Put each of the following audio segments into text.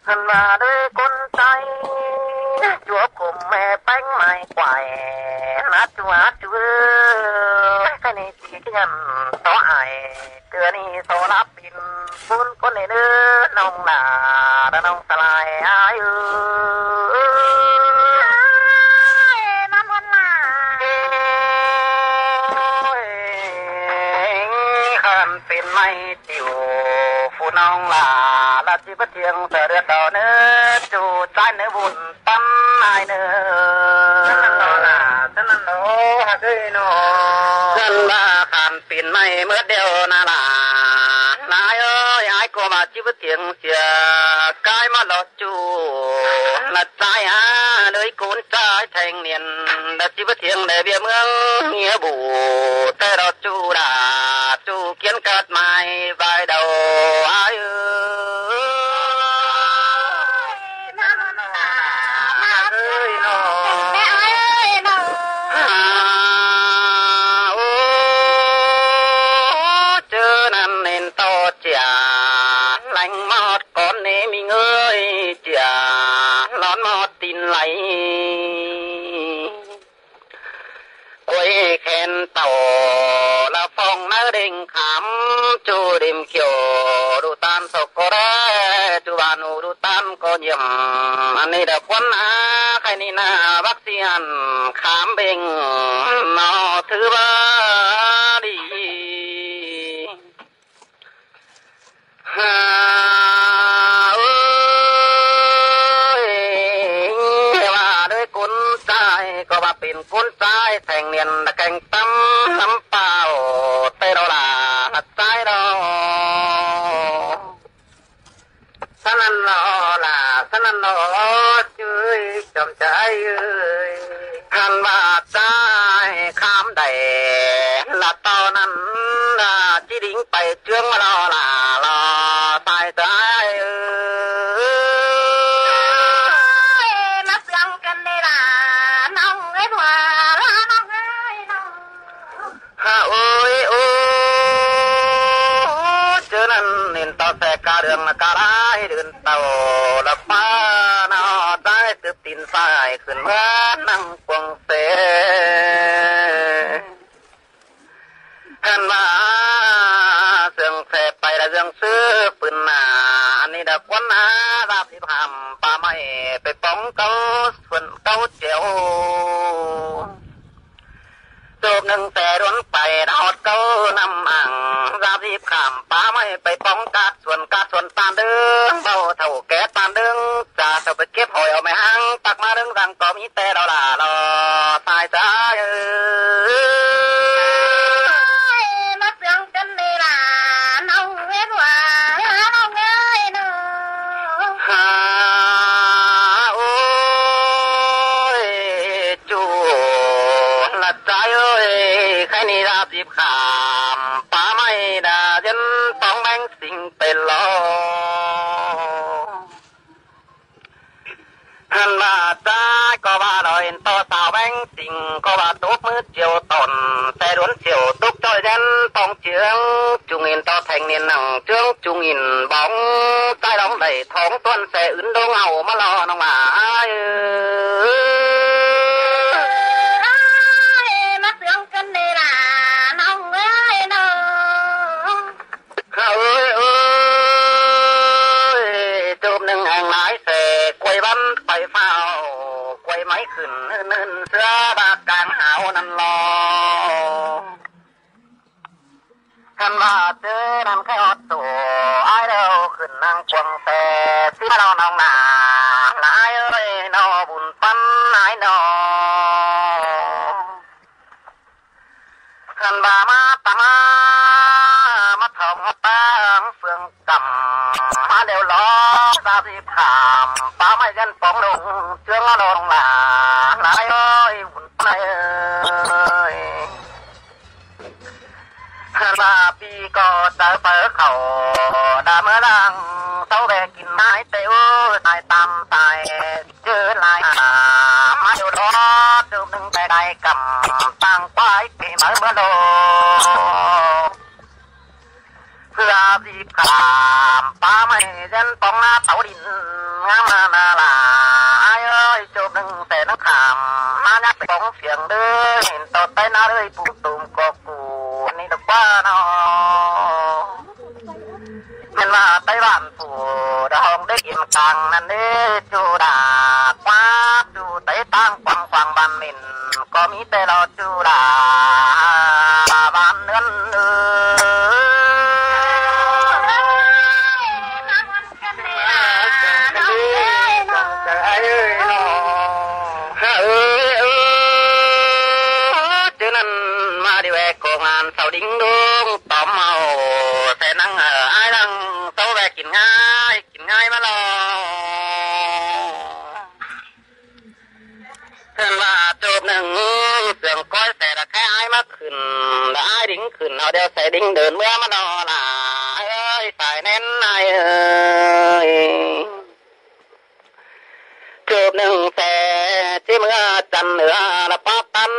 หันมาด้วยคนใจจัวกลมแม่แป้งไม้ไกวนัดจัวจัวแค่นี้สิขยันต่อไอเตือนี่โซลับบินบุญคนเนื้อน้องหนาและน้องสลายอายุนั่นวันหนาขันเป็นไม่จิ๋วฟูน้องลาละจิบเทียงเสือเดือดต่อเนื้อจูใจเนื้อบุญตั้มนายเนื้อนั่นโนล่ะนั่นโนฮักเอ้ยโนนั่นว่าขันเป็นไม่เมื่อเดียวนาลานายเอ้ยไอ้ก็มาจิบเทียงเสียกายมาหลอดจูละใจเลยโกนใจแทงเนียนละจิบเทียงในเบียเมืองเงียบูแต่เราจูดาจูเขียนกัดไม้ใบเดาอายุเต่าละฟองน้าเด้งขำจูริมเขียวดูตามสกแรจูบานูดูตามก็เยี่ยมอันนี้เด็กคนนะใครนี่นะวัคซีนขามเบ่งนอถือว่าดีว่าด้วยกุนใจก็ว่าเป็นกุนใจแทงเนียนตะแกงตั้มน้ำเปล่าเตโรลาใจเราสนันรอล่ะสนันรอจุยจำใจคันว่าใจข้ามได้ละตอนนั้นจิดิ่งไปเจืองรอล่ะรอตายใจมาเสียงกันได้ล่ะน้องเอ้ยว่าน้องเอ้ยน้องโอ้ยโอ้เจอนั้นเห็นต่อแสกาเรื่องกะไรเดินเต่าละป้าน้อได้ตึบตีนสายขึ้นมานั่งกวงเสกันว่าเสื่องแสบไปละเรื่องซื้อปืนหนาอันนี้ดักวันนาราบที่ทำป่าไม้ไปป้องเก้าส่วนเก้าเจียวจบหนึ่งแต่ร้อนไปดอดเก้านำอ่างราบที่ขามป่าไม้ไปป้องกาดส่วนปานเดิงเบาเท่าแก่ปานเดิงจะเท่าไปเก็บหอยเอาไม่หังตักมาเรื่องรังก็มีแต่เราล่ะรอตายใจมาเสียงกันนี่ล่ะน้องเว้นว่าน้องเอ้ยน้องโอ้ยจูละใจเอ้ยใครนี่ราบจีบขามป่าไม่ด่าจนต้องแบ่งสิ่งเป็นล้อหันว่าใจก็ว่าเราเห็นต่อสาวแบ่งสิ่งก็ว่าตุกมือเจียวตนแต่ล้วนเจียวตุกจอยยันต้องเจืองจุงอินต่อแทงเนียนหนังเจืองจุงอินบ้องใจร้องได้ท้องต้นแสอื่นดงเอามาลอน้องหมามาเสียงกันนี่ล่ะน้องเอ้ยน้องเอ้ยเอ้ยจบหนึ่งแห่งหลายเสกวยวันไปเฝ้ากวยไม้ขึ้นนื่นเสื้อบากกลางหาวนั่นรอคันว่าเจอนั่นแค่อดตัวไอ้เดียวขึ้นนั่งควงแต่สิเราน้องหนาหลายเอ้ยนอบุญปั้นหลายนอคันว่ามาตามาทองตาเฟืองกำมาเดี๋ยวล้อตาสิขามป้าไม่ยันป้องลงเจืองลงหลาหลายเอ้ยบุญปั้นเอ้ยลาปีก็จะเปิดเขาดาเมื่อดังเต้าแบกกินไม้เต้าตายตามตายเจอลายมาอยู่รอดดูหนึ่งแต่ได้กำตั้งไว้ปีเมื่อโลเพื่อรีบขามป้าไม่ยันป้องหน้าเต่าดิน งามนาลาอ้ายเอ้ยจบนึงแต่นักขามมายักไปของเสียงเด้อเห็นตอดใต้นาเลยปูตุ่มกอกกูนี่ดอกว่าเนาะมันว่าไต้หวันผู้ดองได้กินกังนั่นเด้จูดาคว้าจูไต้ตั้งควางบันมินก็มีแต่เราจูดาบ้านเนื้อนเสาดิ้งดงตอมเมาแต่นั่งอ้ายนั่งเสาแวกกินง่ายมาลอเพิ่นว่าจบหนึ่งเสียงก้อยแต่ละแค่อ้ายมาขึ้นแล้วอ้ายดิ้งขึ้นเอาเดียวใส่ดิ้งเดินเมื่อมาดอล่ะเอ้ยสายแน่นนายเอ้ยจบหนึ่งแต่ที่เมื่อจันเหนือละป้าตัน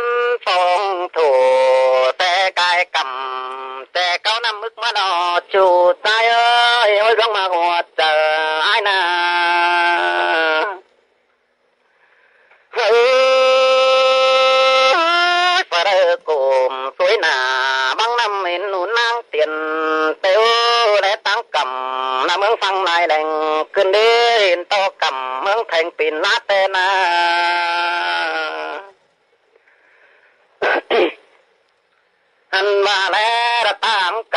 ฟองโถแต่กายกำแต่เก้าน้ำมึกมาดอจูตายเอ้ยโอ้ยร้องมาหัวเจออ้ายนาเฮ้ยฝรั่งกลมสวยหนาบางน้ำเห็นหนูนางเตียนเตียวและตั้งกำน้ำเมืองฟังนายแดงขึ้นเดินโตกำเมืองแทงปีนลาเตนาอันว่าแล้วตามก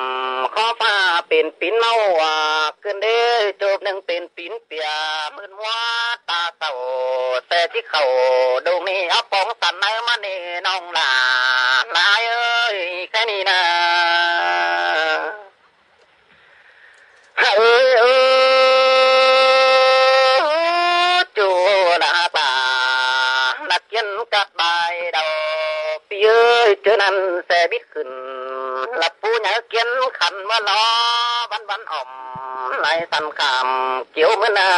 ำขอฟ้าเป็นปินเมาขึ้นเด้จบหนึ่งเป็นปินเปียมืนว่าตาเศร้าแต่ที่เขาดงนี้เอาปองสันในมานี่น้องหลานายเอ้ยแค่นี้นะเอ้ยจูลาตานักเย็นกัดใบดาวเอ้ยเจอนั้นแสบิดขึ้นหลับผู้ใหญ่เกียนขันมาล้อวันอ่อมในสันคำเกี่ยวมือนา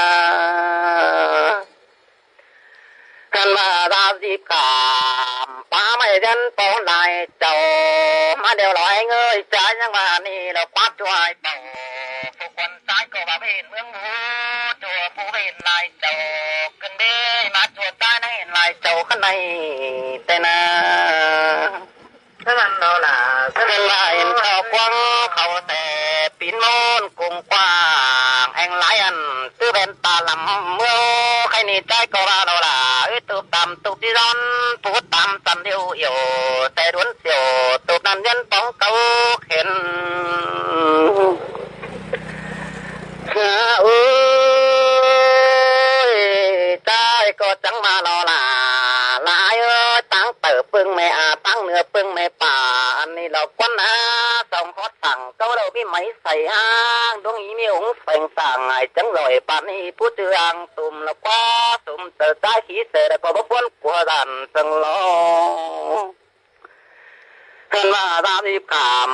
กันมาดาวจีบขามป้าไม่ยันปองนายเจ้ามาเดี๋ยวลอยเงยใจยังมานี่เราคว้าช่วยเป่าผู้คนใจก็ว่าเป็นเมืองหมูจัวผู้เป็นนายเจ้ากันดีมาจัวตาในนายเจ้าข้างในแต่นาถ้ามันโนล่ะถ้าเป็นลายเขากว้างเขาแต่ปีนโมนกุ้งกว้างแห่งหลายอันตื้อเป็นตาลำเมื่อใครนี่ใจก็ว่าโนล่ะตุบตำตุบที่ร้อนพูดตำตำเดียวเอี่ยวแต่ดวนเสียวตุบนั้นยันป้องเก่าเข็นเอ้ยใจก็จังมาโนล่ะลายตั้งเติบปึงไม่ตั้งเนื้อปึงไม่ป่าอันนี้เราควันส่งฮอดสั่งเก้าเราพี่ไหมใส่ห้างดวงอีมีองแสงสั่งไอ้จังลอยปานนี้ผู้เตืองตุ่มแล้วก็ตุ่มเติร์ได้ขี้เสร็จแล้วก็บ่พ้นกลัวดันสังล้อเห็นว่าตาดีขาม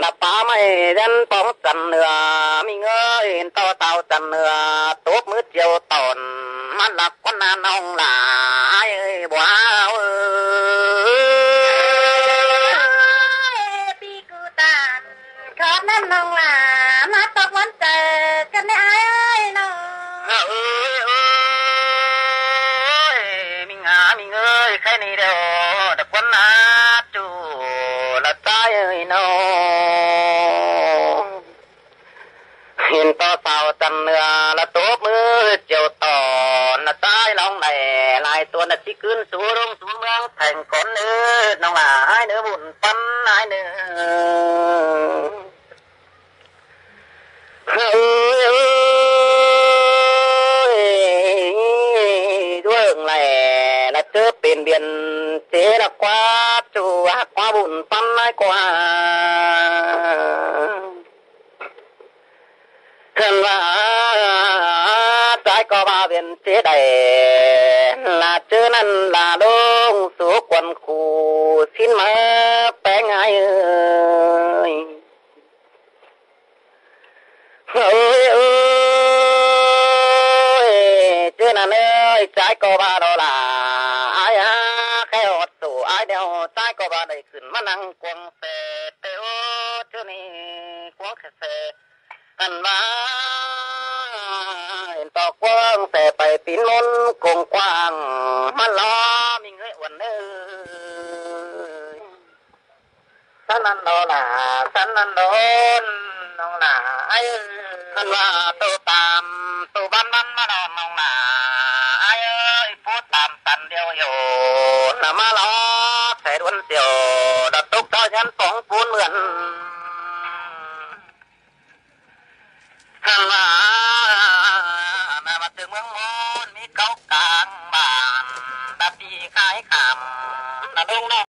นับป้าไม่ยันป้องจันเนื้อมีเงยเห็นต่อเต่าจันเนื้อตบมือเจียวตอนมันหลับคนนานน้องหลายบ่าวปีกูตันขอนั่นน้องหลามาตกวันเจอกันได้อ้ายน้องมีงามีเงยแค่นี้เดียวแต่คนน่าจูละใจน้องเห็นต่อสาวจันเนื้อละตบมือเจียวตอนละใจน้องไหนลายตัวน่ะสิขึ้นสู่โรงสู่เมืองแข่งคนเนื้อน้องหลาให้เนื้อบุญปันให้เนื้อด้วยแหล่ละเจอเป็นเบียนเจละกว่าจูฮักกว่าบุญปันให้กว่าเห็นว่าใจก็มาเป็นเจได้ลาเจอนั้นลาลงสู่ควันคู่สิ้นมาแปลงไงเอ้ยเจอนั่นเอ้ยใจก็มาดอลาอ้ายแค่อดสู่อ้ายเดียวใจก็มาได้ขึ้นมานั่งกวงเสเตโอเจอนี่กวงเสอันมาเห็นต่อ กว้างแต่ไปปินมนกงกว้างมันล้อมีเงยอ้วนเอ้ยสันนันโดล่ะสันนันโดนน้องล่ะไอ้คันว่าโตตามโตบ้านมาดอนน้องล่ะไอ้เอ้ยพูดตามตันเดียวอยู่น่ะมาล้อใส่ดวนเสียวดัดตกต่อฉันสองปูนเหมือนคันว่ามาถึงเมืองมนมีเก้ากลางบ้านตาปีขายขำนะดง